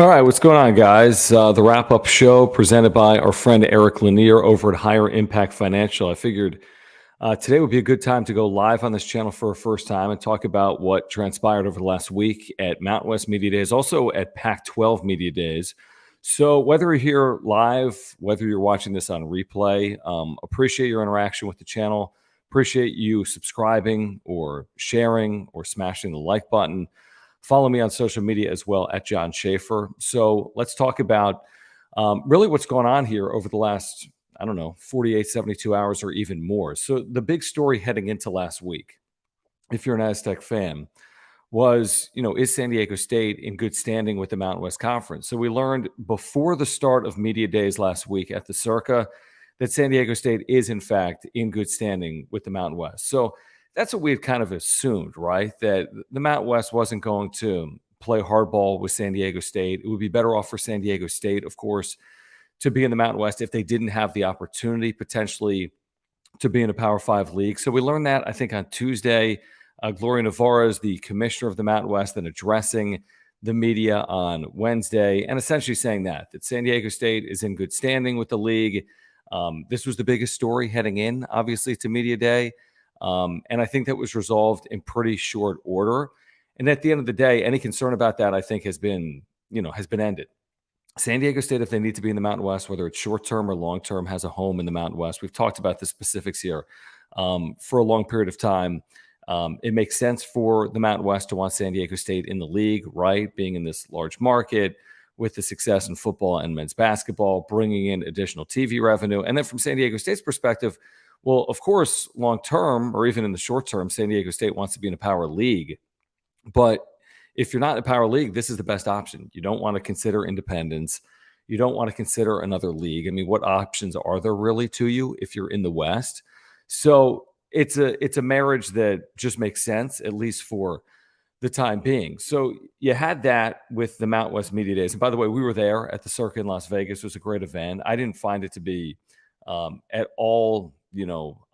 All right, what's going on, guys? The wrap-up show presented by our friend Eric Lanier over at Higher Impact Financial. I figured today would be a good time to go live on this channel for a first time and talk about what transpired over the last week at Mountain West Media Days, also at Pac-12 Media Days. So whether you're here live, whether you're watching this on replay, appreciate your interaction with the channel. Appreciate you subscribing or sharing or smashing the like button. Follow me on social media as well at John Schaefer. So let's talk about really what's going on here over the last, 48, 72 hours or even more. So the big story heading into last week, if you're an Aztec fan, was, is San Diego State in good standing with the Mountain West Conference? So we learned before the start of Media Days last week at the Circa that San Diego State is, in fact, in good standing with the Mountain West. So that's what we had kind of assumed, right? That the Mountain West wasn't going to play hardball with San Diego State. It would be better off for San Diego State, of course, to be in the Mountain West if they didn't have the opportunity potentially to be in a Power 5 league. So we learned that, I think, on Tuesday. Gloria Navarez, the commissioner of the Mountain West, then addressing the media on Wednesday and essentially saying that San Diego State is in good standing with the league. This was the biggest story heading in, obviously, to Media Day. And I think that was resolved in pretty short order. And at the end of the day, any concern about that, I think, has been ended. San Diego State, if they need to be in the Mountain West, whether it's short-term or long-term, has a home in the Mountain West. We've talked about the specifics here for a long period of time. It makes sense for the Mountain West to want San Diego State in the league, right? Being in this large market with the success in football and men's basketball, bringing in additional TV revenue. And then from San Diego State's perspective, well, of course, long-term or even in the short term, San Diego State wants to be in a power league. But if you're not in a power league, this is the best option. You don't want to consider independence. You don't want to consider another league. I mean, what options are there really to you if you're in the West? So it's a marriage that just makes sense, at least for the time being. So you had that with the Mountain West Media Days. And by the way, we were there at the Circa in Las Vegas. It was a great event. I didn't find it to be at all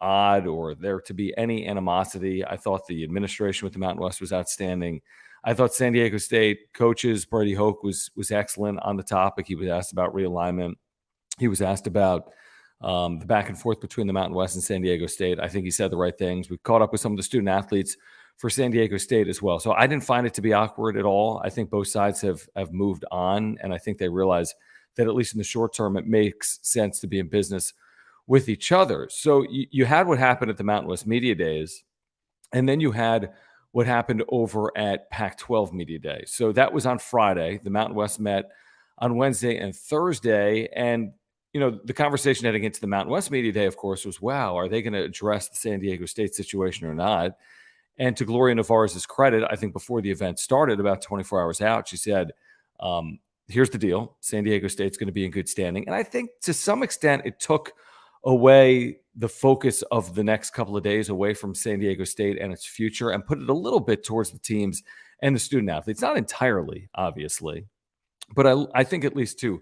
odd or there to be any animosity. I thought the administration with the Mountain West was outstanding. I thought San Diego State coaches, Brady Hoke, was excellent on the topic. He was asked about realignment. He was asked about the back and forth between the Mountain West and San Diego State. I think he said the right things. We caught up with some of the student athletes for San Diego State as well. So I didn't find it to be awkward at all. I think both sides have moved on, and I think they realize that at least in the short term, it makes sense to be in business with each other. So you had what happened at the Mountain West Media Days, and then you had what happened over at Pac-12 Media Day. So that was on Friday. The Mountain West met on Wednesday and Thursday. And, the conversation heading into the Mountain West Media Day, of course, was, wow, are they going to address the San Diego State situation or not? And to Gloria Navarez's credit, I think before the event started, about 24 hours out, she said, here's the deal. San Diego State's going to be in good standing. And I think to some extent it took away the focus of the next couple of days away from San Diego State and its future and put it a little bit towards the teams and the student athletes. Not entirely, obviously, but I think at least to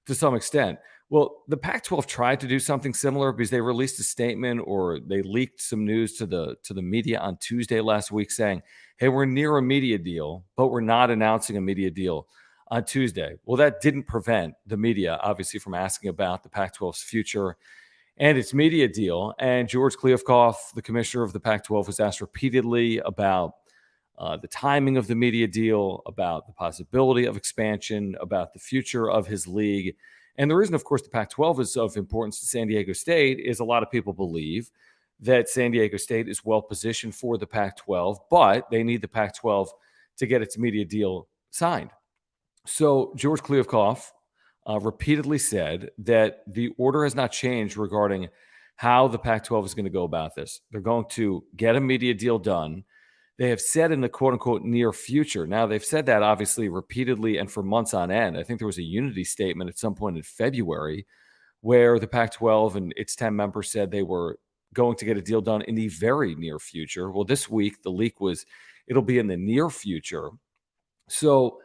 some extent. Well, the Pac-12 tried to do something similar because they released a statement or they leaked some news to the media on Tuesday last week saying, hey, we're near a media deal, but we're not announcing a media deal on Tuesday. Well, that didn't prevent the media, obviously, from asking about the Pac-12's future and its media deal. And George Kliavkoff, the commissioner of the Pac-12, was asked repeatedly about the timing of the media deal, about the possibility of expansion, about the future of his league. And the reason, of course, the Pac-12 is of importance to San Diego State is a lot of people believe that San Diego State is well positioned for the Pac-12, but they need the Pac-12 to get its media deal signed. So George Kliavkoff repeatedly said that the order has not changed regarding how the Pac-12 is going to go about this. They're going to get a media deal done. They have said in the quote-unquote near future. Now, they've said that obviously repeatedly and for months on end. I think there was a unity statement at some point in February where the Pac-12 and its 10 members said they were going to get a deal done in the very near future. Well, this week, the leak was it'll be in the near future. So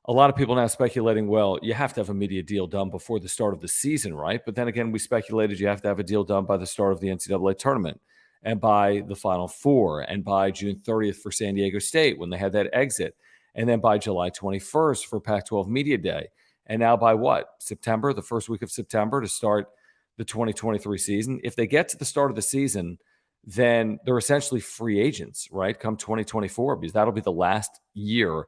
a lot of people now speculating, well, you have to have a media deal done before the start of the season, right? But then again, we speculated you have to have a deal done by the start of the NCAA tournament and by the Final Four and by June 30th for San Diego State when they had that exit. and then by July 21st for Pac-12 Media Day. And now by what? September, the first week of September to start the 2023 season. If they get to the start of the season, then they're essentially free agents, right? Come 2024, because that'll be the last year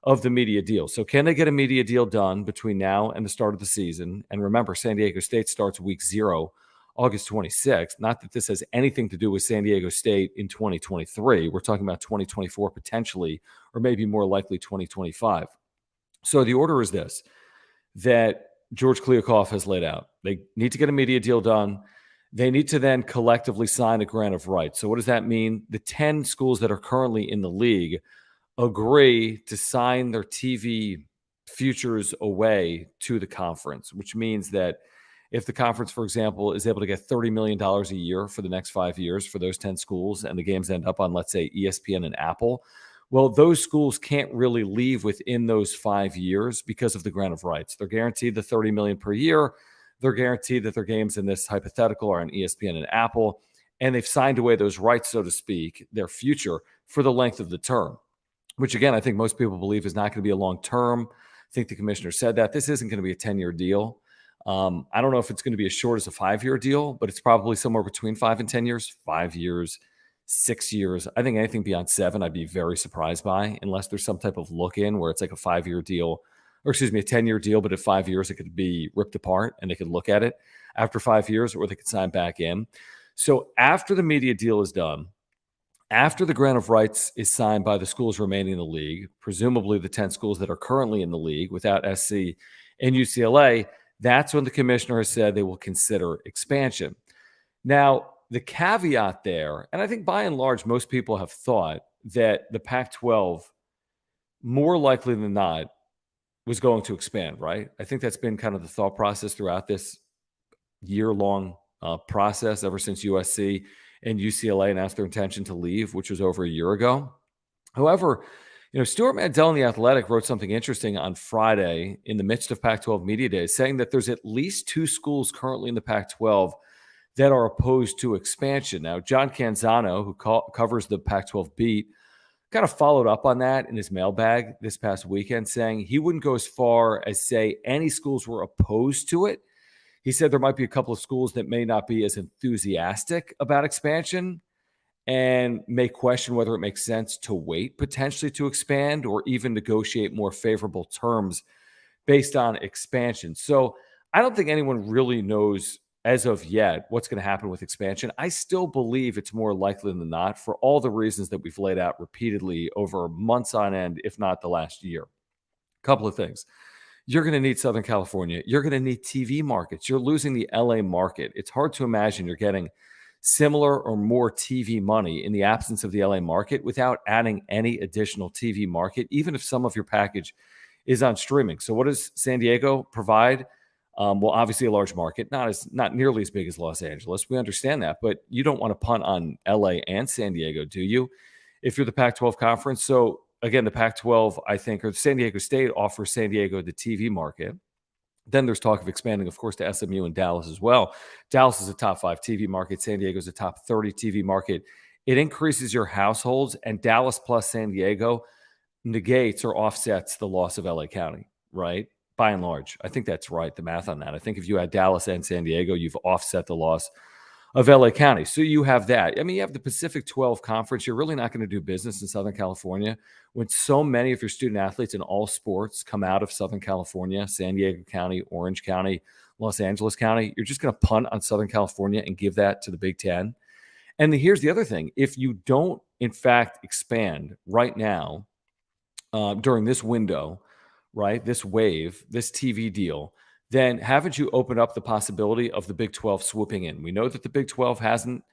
of the media deal. So can they get a media deal done between now and the start of the season? And remember, San Diego State starts week 0, August 26th. Not that this has anything to do with San Diego State in 2023. We're talking about 2024 potentially, or maybe more likely 2025. So the order is this, that George Kliavkoff has laid out. They need to get a media deal done. They need to then collectively sign a grant of rights. So what does that mean? The 10 schools that are currently in the league agree to sign their TV futures away to the conference, which means that if the conference, for example, is able to get $30 million a year for the next 5 years for those 10 schools, and the games end up on, let's say, ESPN and Apple, well, those schools can't really leave within those 5 years because of the grant of rights. They're guaranteed the $30 million per year. They're guaranteed that their games in this hypothetical are on ESPN and Apple, and they've signed away those rights, so to speak, their future for the length of the term, which, again, I think most people believe is not going to be a long term. I think the commissioner said that. This isn't going to be a 10-year deal. I don't know if it's going to be as short as a 5-year deal, but it's probably somewhere between 5 and 10 years, 5 years, 6 years. I think anything beyond 7, I'd be very surprised by, unless there's some type of look in where it's like a 5-year deal, or excuse me, a 10-year deal, but at 5 years, it could be ripped apart and they could look at it after 5 years, or they could sign back in. So after the media deal is done, after the grant of rights is signed by the schools remaining in the league, presumably the 10 schools that are currently in the league without SC and UCLA, that's when the commissioner has said they will consider expansion. Now, the caveat there, and I think by and large, most people have thought that the Pac-12, more likely than not, was going to expand, right? I think that's been kind of the thought process throughout this year-long process ever since USC and UCLA announced their intention to leave, which was over a year ago. However, Stuart Mandel in The Athletic wrote something interesting on Friday in the midst of Pac-12 Media Days, saying that there's at least 2 schools currently in the Pac-12 that are opposed to expansion. Now, John Canzano, who covers the Pac-12 beat, kind of followed up on that in his mailbag this past weekend, saying he wouldn't go as far as say any schools were opposed to it. He said there might be a couple of schools that may not be as enthusiastic about expansion and may question whether it makes sense to wait potentially to expand or even negotiate more favorable terms based on expansion. So I don't think anyone really knows as of yet what's going to happen with expansion. I still believe it's more likely than not for all the reasons that we've laid out repeatedly over months on end, if not the last year. A couple of things. You're going to need Southern California. You're going to need TV markets. You're losing the LA market. It's hard to imagine you're getting similar or more TV money in the absence of the LA market without adding any additional TV market, even if some of your package is on streaming. So what does San Diego provide? Well, obviously a large market, not nearly as big as Los Angeles. We understand that, but you don't want to punt on LA and San Diego, do you? If you're the Pac-12 conference. So again, the Pac-12, I think, or San Diego State offers San Diego the TV market. Then there's talk of expanding, of course, to SMU and Dallas as well. Dallas is a top 5 TV market. San Diego is a top 30 TV market. It increases your households, and Dallas plus San Diego negates or offsets the loss of LA County, right? By and large. I think that's right, the math on that. I think if you had Dallas and San Diego, you've offset the loss of LA County. So you have that. I mean, you have the Pacific 12 Conference. You're really not going to do business in Southern California when so many of your student athletes in all sports come out of Southern California, San Diego County, Orange County, Los Angeles County. You're just going to punt on Southern California and give that to the Big Ten. And here's the other thing. If you don't, in fact, expand right now during this window, right, this wave, this TV deal, then haven't you opened up the possibility of the Big 12 swooping in? We know that the Big 12 hasn't,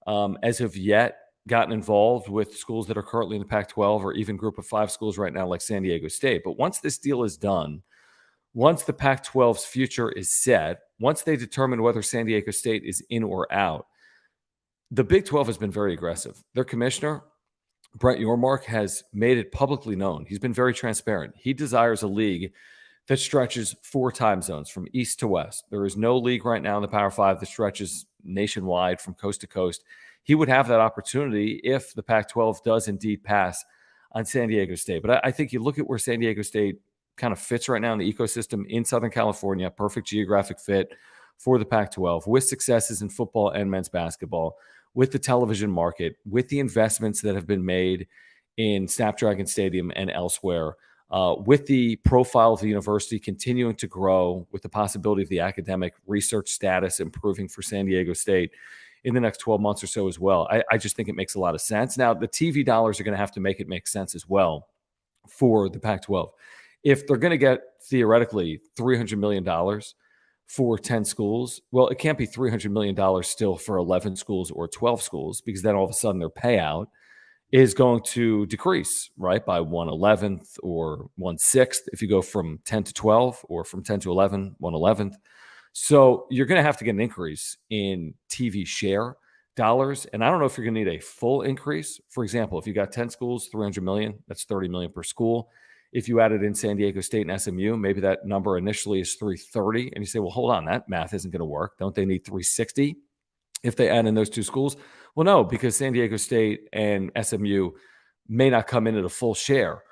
as of yet, gotten involved with schools that are currently in the Pac-12 or even group of 5 schools right now like San Diego State. But once this deal is done, once the Pac-12's future is set, once they determine whether San Diego State is in or out, the Big 12 has been very aggressive. Their commissioner, Brett Yormark, has made it publicly known. He's been very transparent. He desires a league that stretches 4 time zones from east to west. There is no league right now in the Power 5 that stretches nationwide from coast to coast. He would have that opportunity if the Pac-12 does indeed pass on San Diego State. But I think you look at where San Diego State kind of fits right now in the ecosystem in Southern California, perfect geographic fit for the Pac-12, with successes in football and men's basketball, with the television market, with the investments that have been made in Snapdragon Stadium and elsewhere, with the profile of the university continuing to grow, with the possibility of the academic research status improving for San Diego State in the next 12 months or so as well. I just think it makes a lot of sense. Now, the TV dollars are going to have to make it make sense as well for the Pac-12. If they're going to get theoretically $300 million for 10 schools, well, it can't be $300 million still for 11 schools or 12 schools, because then all of a sudden their payout is going to decrease, right, by 1/11th or 1/6 if you go from 10 to 12, or from 10 to 11, 1/11th. So you're going to have to get an increase in TV share dollars. And I don't know if you're going to need a full increase. For example, if you got 10 schools, 300 million, that's 30 million per school. If you added in San Diego State and SMU, maybe that number initially is 330. And you say, well, hold on, that math isn't going to work. Don't they need 360 if they add in those two schools? Well, no, because San Diego State and SMU may not come in at a full share,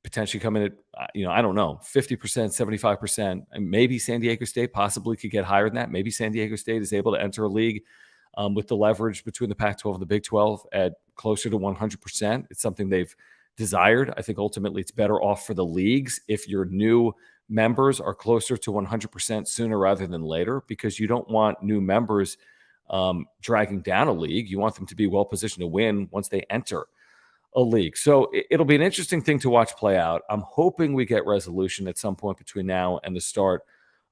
potentially come in at, I don't know, 50%, 75%. And maybe San Diego State possibly could get higher than that. Maybe San Diego State is able to enter a league with the leverage between the Pac-12 and the Big 12 at closer to 100%. It's something they've desired. I think ultimately it's better off for the leagues if your new members are closer to 100% sooner rather than later, because you don't want new members dragging down a league. You want them to be well positioned to win once they enter a league. So it'll be an interesting thing to watch play out. I'm hoping we get resolution at some point between now and the start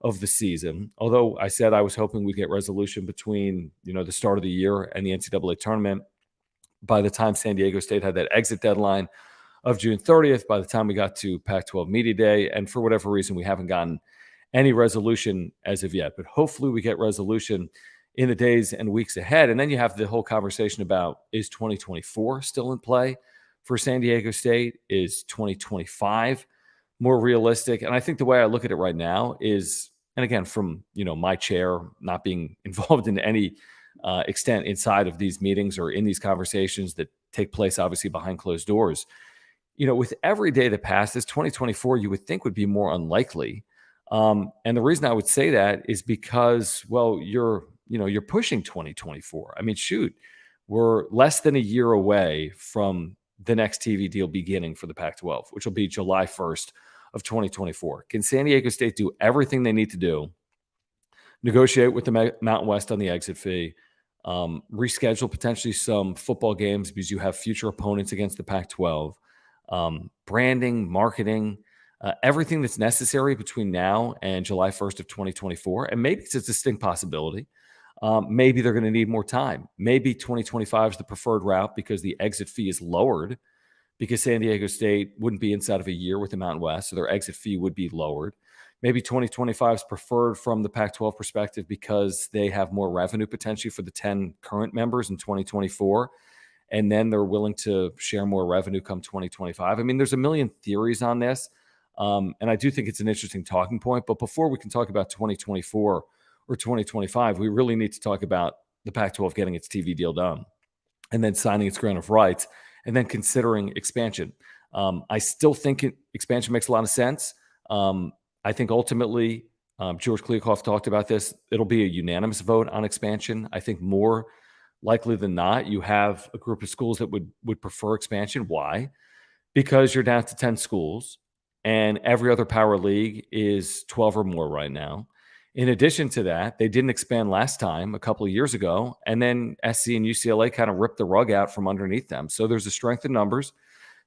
of the season. Although I said I was hoping we'd get resolution between, the start of the year and the NCAA tournament. By the time San Diego State had that exit deadline of June 30th, by the time we got to Pac-12 Media Day, and for whatever reason, we haven't gotten any resolution as of yet. But hopefully we get resolution in the days and weeks ahead. And then you have the whole conversation about, is 2024 still in play for San Diego State? Is 2025 more realistic? And I think the way I look at it right now is, and again, from my chair, not being involved in any extent inside of these meetings or in these conversations that take place obviously behind closed doors, with every day that passes, 2024 you would think would be more unlikely. And the reason I would say that is because, well, you're pushing 2024. I mean, shoot, we're less than a year away from the next TV deal beginning for the Pac-12, which will be July 1st of 2024. Can San Diego State do everything they need to do, negotiate with the Mountain West on the exit fee, reschedule potentially some football games because you have future opponents against the Pac-12, branding, marketing, everything that's necessary between now and July 1st of 2024. And maybe it's a distinct possibility. Maybe they're going to need more time. Maybe 2025 is the preferred route because the exit fee is lowered, because San Diego State wouldn't be inside of a year with the Mountain West, so their exit fee would be lowered. Maybe 2025 is preferred from the Pac-12 perspective because they have more revenue potentially for the 10 current members in 2024, and then they're willing to share more revenue come 2025. I mean, there's a million theories on this, and I do think it's an interesting talking point. But before we can talk about 2024 or 2025, we really need to talk about the Pac-12 getting its TV deal done and then signing its grant of rights and then considering expansion. I still think expansion makes a lot of sense. I think ultimately, George Kliavkoff talked about this, it'll be a unanimous vote on expansion. I think more likely than not, you have a group of schools that would prefer expansion. Why? Because you're down to 10 schools and every other power league is 12 or more right now. In addition to that, they didn't expand last time a couple of years ago, and then SC and UCLA kind of ripped the rug out from underneath them. So there's a strength in numbers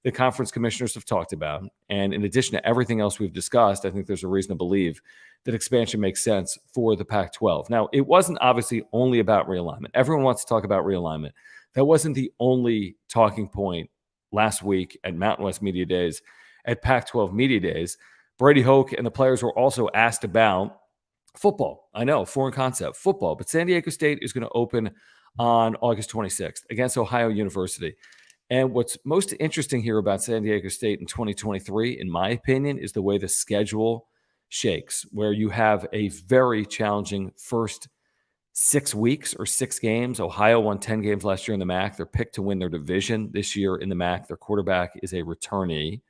the conference commissioners have talked about. And in addition to everything else we've discussed, I think there's a reason to believe that expansion makes sense for the Pac-12. Now, it wasn't obviously only about realignment. Everyone wants to talk about realignment. That wasn't the only talking point last week at Mountain West Media Days, at Pac-12 Media Days. Brady Hoke and the players were also asked about football. I know, foreign concept, football. But San Diego State is going to open on August 26th against Ohio University. And what's most interesting here about San Diego State in 2023, in my opinion, is the way the schedule shakes, where you have a very challenging first 6 weeks or 6 games. Ohio won 10 games last year in the MAC. They're picked to win their division this year in the MAC. Their quarterback is a returnee.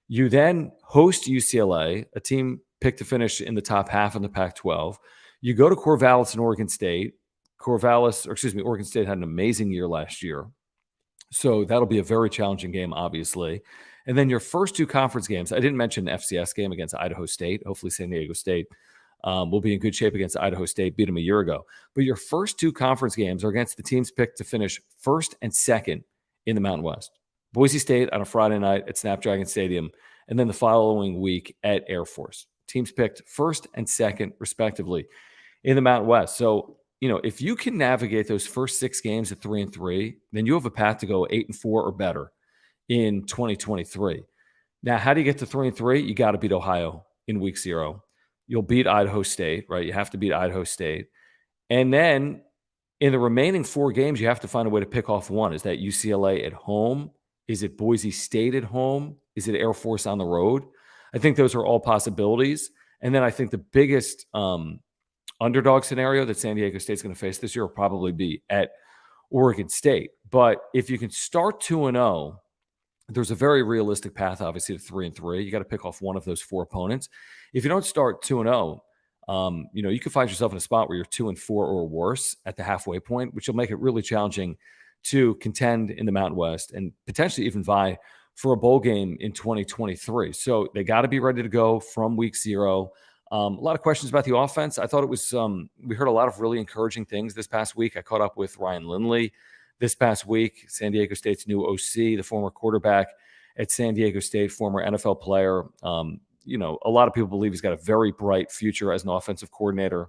You then host UCLA, a team picked to finish in the top half of the Pac-12. You go to Corvallis and Oregon State. Oregon State had an amazing year last year. So that'll be a very challenging game, obviously. And then your first 2 conference games, I didn't mention the FCS game against Idaho State. Hopefully San Diego State will be in good shape against Idaho State, beat them a year ago. But your first 2 conference games are against the teams picked to finish first and second in the Mountain West. Boise State on a Friday night at Snapdragon Stadium, and then the following week at Air Force. Teams picked first and second, respectively, in the Mountain West. So, if you can navigate those first 6 games at 3-3, then you have a path to go 8-4 or better in 2023. Now, how do you get to 3-3? You got to beat Ohio in week 0. You'll beat Idaho State, right? You have to beat Idaho State. And then in the remaining 4 games, you have to find a way to pick off one. Is that UCLA at home? Is it Boise State at home? Is it Air Force on the road? I think those are all possibilities. And then I think the biggest underdog scenario that San Diego State's going to face this year will probably be at Oregon State. But if you can start 2-0, there's a very realistic path, obviously, to 3-3. You got to pick off one of those 4 opponents. If you don't start 2-0, you can find yourself in a spot where you're 2-4 or worse at the halfway point, which will make it really challenging to contend in the Mountain West and potentially even vie for a bowl game in 2023. So they got to be ready to go from week 0. A lot of questions about the offense. I thought it was we heard a lot of really encouraging things this past week. I caught up with Ryan Lindley this past week, San Diego State's new OC, the former quarterback at San Diego State, former NFL player. A lot of people believe he's got a very bright future as an offensive coordinator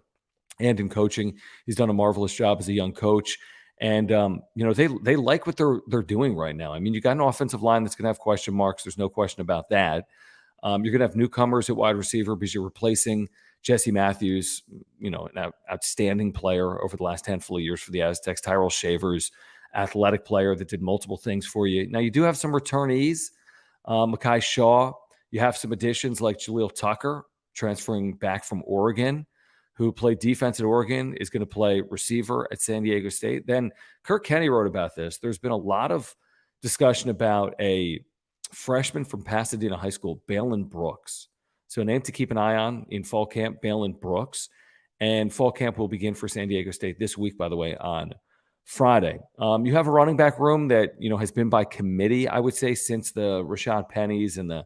and in coaching. He's done a marvelous job as a young coach. And, they like what they're doing right now. I mean, you got an offensive line that's going to have question marks. There's no question about that. You're going to have newcomers at wide receiver because you're replacing Jesse Matthews, an outstanding player over the last handful of years for the Aztecs. Tyrell Shavers, athletic player that did multiple things for you. Now, you do have some returnees. Mekhi Shaw. You have some additions like Jaleel Tucker, transferring back from Oregon, who played defense at Oregon, is going to play receiver at San Diego State. Then Kirk Kenny wrote about this. There's been a lot of discussion about a freshman from Pasadena High School, Balin Brooks. So a name to keep an eye on in fall camp, Balin Brooks. And fall camp will begin for San Diego State this week, by the way, on Friday. You have a running back room that, has been by committee, I would say, since the Rashad Pennies and the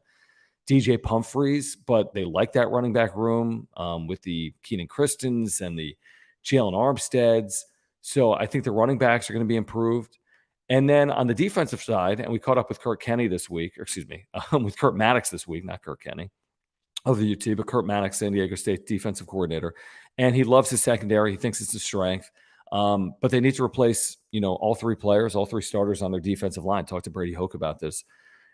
DJ Humphreys, but they like that running back room with the Keenan Christens and the Jalen Armsteads. So I think the running backs are going to be improved. And then on the defensive side, and we caught up with Kurt Maddox this week, not Kurt Kenny of the UT, but Kurt Maddox, San Diego State defensive coordinator. And he loves his secondary. He thinks it's a strength. But they need to replace, all 3 players, all 3 starters on their defensive line. Talked to Brady Hoke about this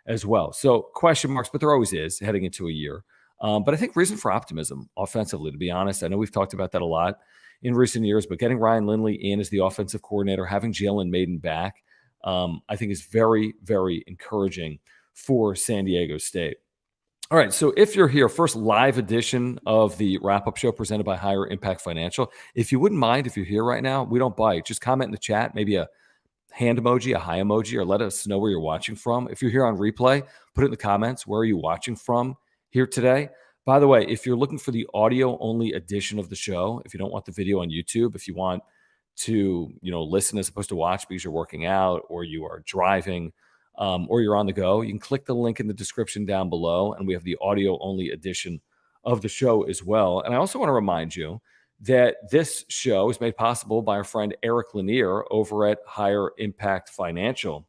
as well. So question marks, but there always is heading into a year. But I think reason for optimism offensively, to be honest. I know we've talked about that a lot in recent years, but getting Ryan Lindley in as the offensive coordinator, having Jalen Maiden back, I think is very, very encouraging for San Diego State. All right, so if you're here, first live edition of the wrap-up show presented by Higher Impact Financial. If you wouldn't mind, if you're here right now, we don't bite. Just comment in the chat, maybe a hand emoji, a high emoji, or let us know where you're watching from. If you're here on replay, put it in the comments. Where are you watching from here today? By the way, if you're looking for the audio-only edition of the show, if you don't want the video on YouTube, if you want to, listen as opposed to watch because you're working out or you are driving or you're on the go, you can click the link in the description down below, and we have the audio-only edition of the show as well. And I also want to remind you that this show is made possible by our friend Eric Lanier over at Higher Impact Financial.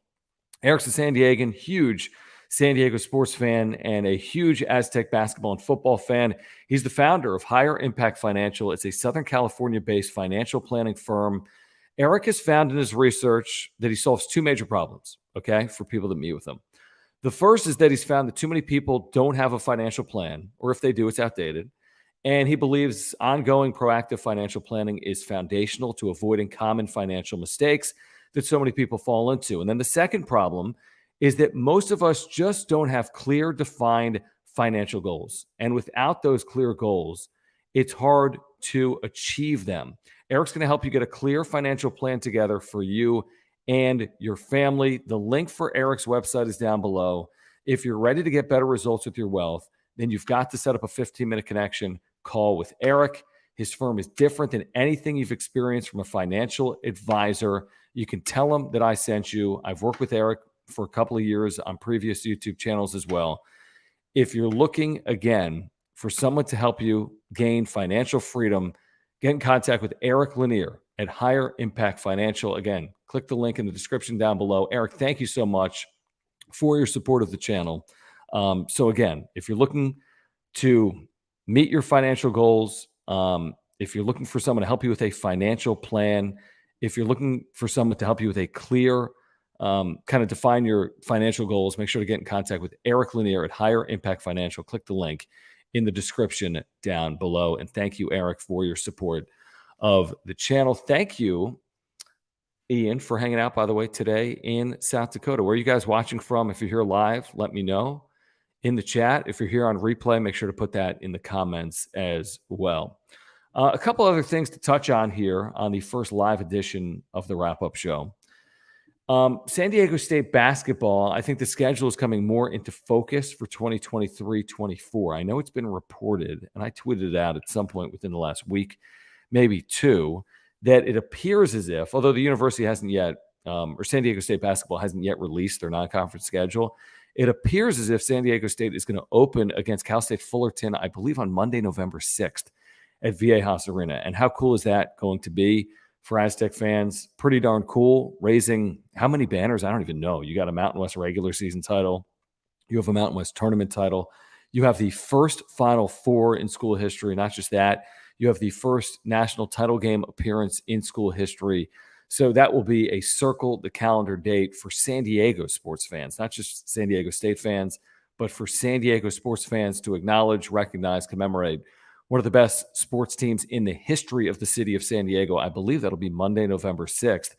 Eric's a San Diegan, huge San Diego sports fan and a huge Aztec basketball and football fan. He's the founder of Higher Impact Financial. It's a Southern California-based financial planning firm. Eric has found in his research that he solves 2 major problems, for people that meet with him. The first is that he's found that too many people don't have a financial plan, or if they do, it's outdated. And he believes ongoing proactive financial planning is foundational to avoiding common financial mistakes that so many people fall into. And then the second problem is that most of us just don't have clear, defined financial goals. And without those clear goals, it's hard to achieve them. Eric's going to help you get a clear financial plan together for you and your family. The link for Eric's website is down below. If you're ready to get better results with your wealth, then you've got to set up a 15-minute connection call with Eric. His firm is different than anything you've experienced from a financial advisor. You can tell him that I sent you. I've worked with Eric for a couple of years on previous YouTube channels as well. If you're looking, again, for someone to help you gain financial freedom, get in contact with Eric Lanier at Higher Impact Financial. Again, click the link in the description down below. Eric, thank you so much for your support of the channel. So again, if you're looking to meet your financial goals, if you're looking for someone to help you with a financial plan, if you're looking for someone to help you with a clear kind of define your financial goals, make sure to get in contact with Eric Lanier at Higher Impact Financial. Click the link in the description down below. And thank you, Eric, for your support of the channel. Thank you, Ian, for hanging out, by the way, today in South Dakota. Where are you guys watching from? If you're here live, let me know in the chat. If you're here on replay, make sure to put that in the comments as well. A couple other things to touch on here on the first live edition of the wrap-up show. San Diego State basketball, I think the schedule is coming more into focus for 2023-24. I know it's been reported, and I tweeted it out at some point within the last week, maybe two, that it appears as if, although the university hasn't yet, or San Diego State basketball hasn't yet released their non-conference schedule, it appears as if San Diego State is going to open against Cal State Fullerton, I believe on Monday, November 6th at Viejas Arena. And how cool is that going to be for Aztec fans? Pretty darn cool. Raising how many banners? I don't even know. You got a Mountain West regular season title. You have a Mountain West tournament title. You have the first Final Four in school history. Not just that, you have the first national title game appearance in school history. So that will be a circle the calendar date for San Diego sports fans, not just San Diego State fans, but for San Diego sports fans to acknowledge, recognize, commemorate one of the best sports teams in the history of the city of San Diego. I believe that'll be Monday, November 6th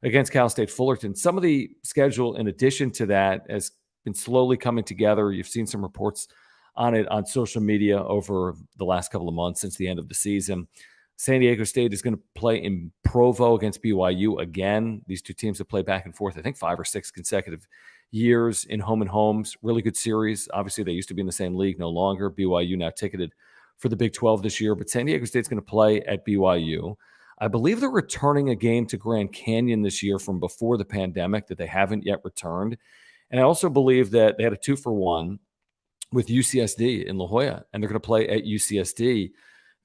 against Cal State Fullerton. Some of the schedule, in addition to that, has been slowly coming together. You've seen some reports on it on social media over the last couple of months since the end of the season. San Diego State is going to play in Provo against BYU again. These two teams have played back and forth, I think, 5 or 6 consecutive years in home and homes. Really good series. Obviously, they used to be in the same league, no longer. BYU now ticketed for the Big 12 this year, but San Diego State's going to play at BYU. I believe they're returning a game to Grand Canyon this year from before the pandemic that they haven't yet returned. And I also believe that they had a 2-for-1 with UCSD in La Jolla, and they're going to play at UCSD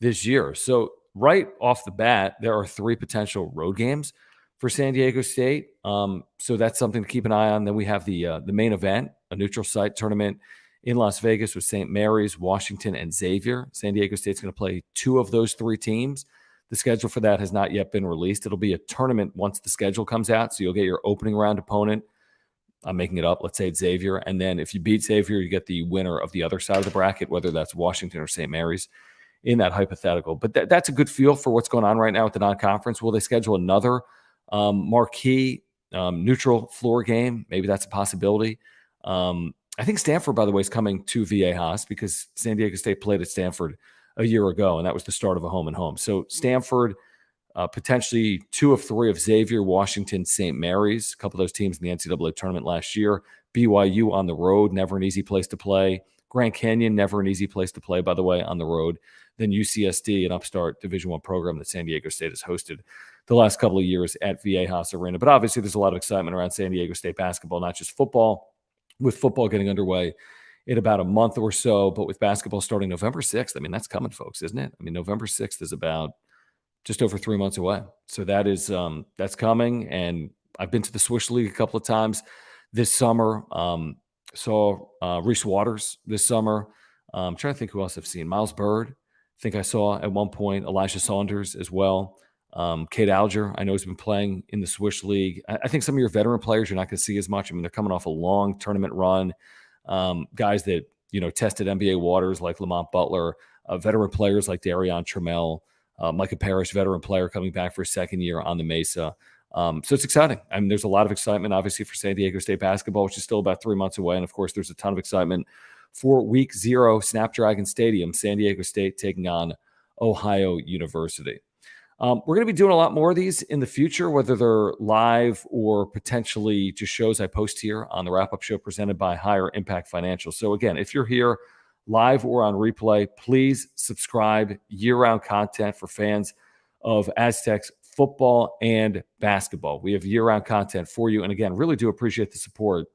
this year. So right off the bat, there are 3 potential road games for San Diego State. So that's something to keep an eye on. Then we have the main event, a neutral site tournament in Las Vegas with St. Mary's, Washington, and Xavier. San Diego State's going to play 2 of those 3 teams. The schedule for that has not yet been released. It'll be a tournament once the schedule comes out, so you'll get your opening round opponent. I'm making it up. Let's say it's Xavier. And then if you beat Xavier, you get the winner of the other side of the bracket, whether that's Washington or St. Mary's in that hypothetical. But that's a good feel for what's going on right now with the non-conference. Will they schedule another marquee neutral floor game? Maybe that's a possibility. I think Stanford, by the way, is coming to Viejas because San Diego State played at Stanford a year ago, and that was the start of a home and home. So Stanford, potentially 2 of 3 of Xavier, Washington, St. Mary's, a couple of those teams in the NCAA tournament last year. BYU on the road, never an easy place to play. Grand Canyon, never an easy place to play, by the way, on the road. Then UCSD, an upstart Division I program that San Diego State has hosted the last couple of years at Viejas Arena. But obviously, there's a lot of excitement around San Diego State basketball, not just football, with football getting underway in about a month or so, but with basketball starting November 6th. I mean, that's coming, folks, isn't it? I mean, November 6th is about just over 3 months away. So that is that's coming. And I've been to the Swish League a couple of times this summer. Saw Reese Waters this summer. I'm trying to think who else I've seen. Miles Bird, I think I saw at one point. Elijah Saunders as well. Kate Alger, I know, has been playing in the Swish League. I think some of your veteran players you're not going to see as much. I mean, they're coming off a long tournament run. Guys that, tested NBA waters like Lamont Butler, veteran players like Darion Trammell, Micah Parrish, veteran player coming back for a second year on the Mesa. So it's exciting. I mean, there's a lot of excitement, obviously, for San Diego State basketball, which is still about 3 months away. And, of course, there's a ton of excitement for Week 0, Snapdragon Stadium, San Diego State taking on Ohio University. We're going to be doing a lot more of these in the future, whether they're live or potentially just shows I post here on the wrap-up show presented by Higher Impact Financial. So again, if you're here live or on replay, please subscribe. Year-round content for fans of Aztecs football and basketball. We have year-round content for you. And again, really do appreciate the support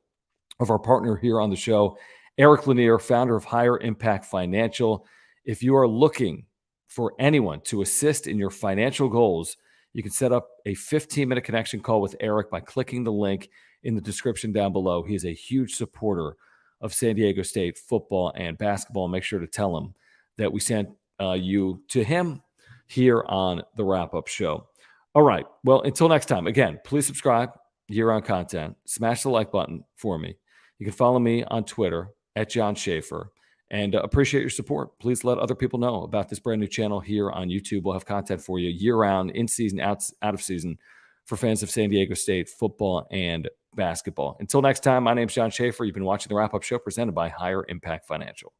of our partner here on the show, Eric Lanier, founder of Higher Impact Financial. If you are looking for anyone to assist in your financial goals, you can set up a 15-minute connection call with Eric by clicking the link in the description down below. He is a huge supporter of San Diego State football and basketball. Make sure to tell him that we sent you to him here on the wrap-up show. All right. Well, until next time, again, please subscribe, year-round content. Smash the like button for me. You can follow me on Twitter at John Schaefer, and appreciate your support. Please let other people know about this brand new channel here on YouTube. We'll have content for you year-round, in season, out of season, for fans of San Diego State football and basketball. Until next time, my name is John Schaefer. You've been watching the Wrap-Up Show presented by Higher Impact Financial.